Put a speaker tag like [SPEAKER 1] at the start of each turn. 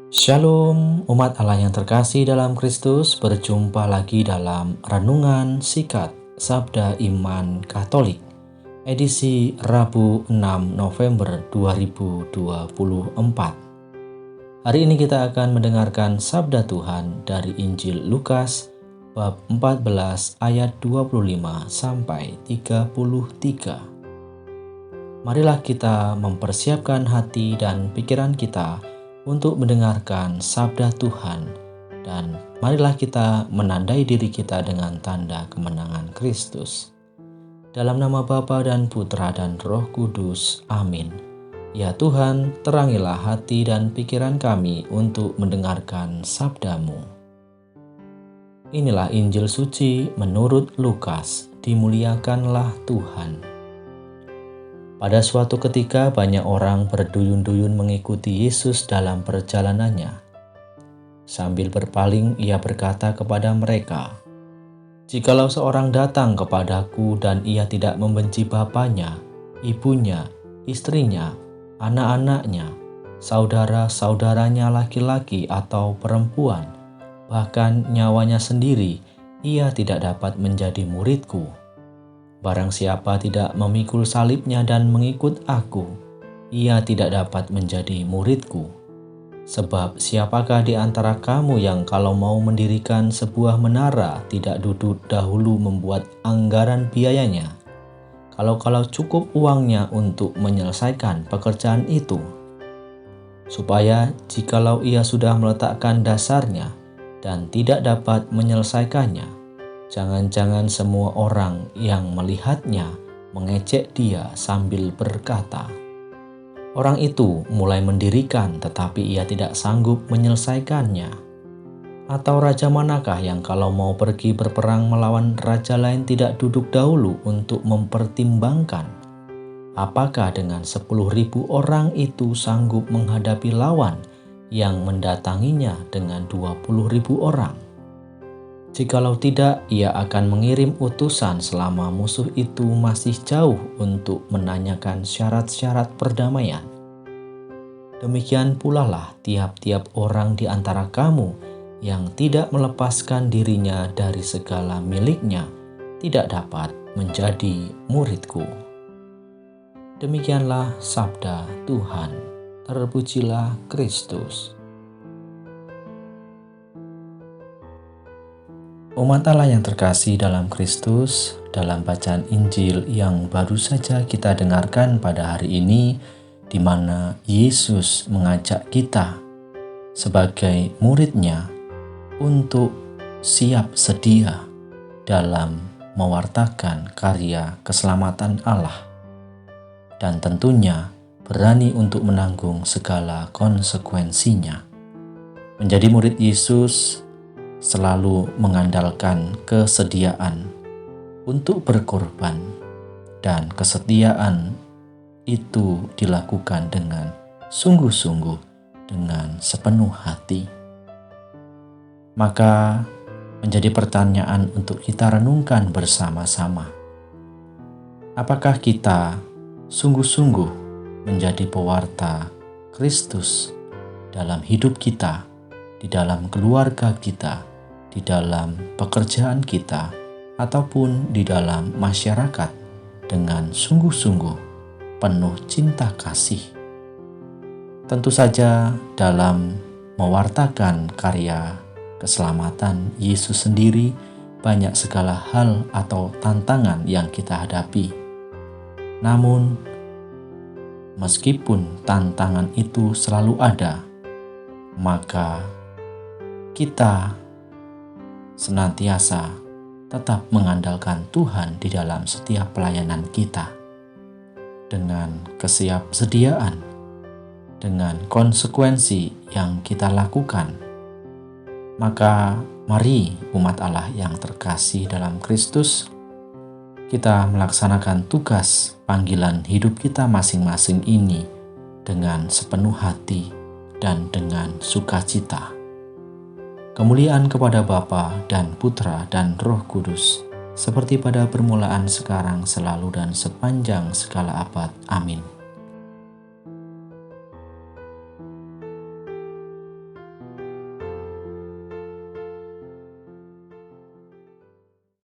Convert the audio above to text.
[SPEAKER 1] Shalom umat Allah yang terkasih dalam Kristus, berjumpa lagi dalam Renungan Sikat Sabda Iman Katolik, edisi Rabu 6 November 2024. Hari ini kita akan mendengarkan Sabda Tuhan dari Injil Lukas bab 14 ayat 25 sampai 33. Marilah kita mempersiapkan hati dan pikiran kita untuk mendengarkan sabda Tuhan, dan marilah kita menandai diri kita dengan tanda kemenangan Kristus. Dalam nama Bapa dan Putra dan Roh Kudus, amin. Ya Tuhan, terangilah hati dan pikiran kami untuk mendengarkan sabda-Mu. Inilah Injil suci menurut Lukas. Dimuliakanlah Tuhan. Pada suatu ketika banyak orang berduyun-duyun mengikuti Yesus dalam perjalanannya. Sambil berpaling ia berkata kepada mereka, "Jikalau seorang datang kepadaku dan ia tidak membenci bapaknya, ibunya, istrinya, anak-anaknya, saudara-saudaranya laki-laki atau perempuan, bahkan nyawanya sendiri, ia tidak dapat menjadi muridku. Barang siapa tidak memikul salibnya dan mengikut aku, ia tidak dapat menjadi muridku. Sebab siapakah di antara kamu yang kalau mau mendirikan sebuah menara tidak duduk dahulu membuat anggaran biayanya? Kalau cukup uangnya untuk menyelesaikan pekerjaan itu, supaya jikalau ia sudah meletakkan dasarnya dan tidak dapat menyelesaikannya, jangan-jangan semua orang yang melihatnya mengejek dia sambil berkata, 'Orang itu mulai mendirikan tetapi ia tidak sanggup menyelesaikannya.' Atau raja manakah yang kalau mau pergi berperang melawan raja lain tidak duduk dahulu untuk mempertimbangkan apakah dengan 10.000 orang itu sanggup menghadapi lawan yang mendatanginya dengan 20.000 orang? Jikalau tidak, ia akan mengirim utusan selama musuh itu masih jauh untuk menanyakan syarat-syarat perdamaian. Demikian pula lah tiap-tiap orang di antara kamu yang tidak melepaskan dirinya dari segala miliknya tidak dapat menjadi muridku." Demikianlah sabda Tuhan. Terpujilah Kristus. Umat Allah yang terkasih dalam Kristus, dalam bacaan Injil yang baru saja kita dengarkan pada hari ini, di mana Yesus mengajak kita sebagai murid-Nya untuk siap sedia dalam mewartakan karya keselamatan Allah, dan tentunya berani untuk menanggung segala konsekuensinya. Menjadi murid Yesus selalu mengandalkan kesediaan untuk berkorban, dan kesetiaan itu dilakukan dengan sungguh-sungguh, dengan sepenuh hati. Maka menjadi pertanyaan untuk kita renungkan bersama-sama. Apakah kita sungguh-sungguh menjadi pewarta Kristus dalam hidup kita, di dalam keluarga kita, di dalam pekerjaan kita, ataupun di dalam masyarakat dengan sungguh-sungguh penuh cinta kasih? Tentu saja dalam mewartakan karya keselamatan Yesus sendiri banyak segala hal atau tantangan yang kita hadapi. Namun, meskipun tantangan itu selalu ada, maka kita senantiasa tetap mengandalkan Tuhan di dalam setiap pelayanan kita, dengan kesiapsediaan, dengan konsekuensi yang kita lakukan. Maka mari umat Allah yang terkasih dalam Kristus, kita melaksanakan tugas panggilan hidup kita masing-masing ini dengan sepenuh hati dan dengan sukacita. Kemuliaan kepada Bapa dan Putra dan Roh Kudus, seperti pada permulaan, sekarang, selalu, dan sepanjang segala abad. Amin.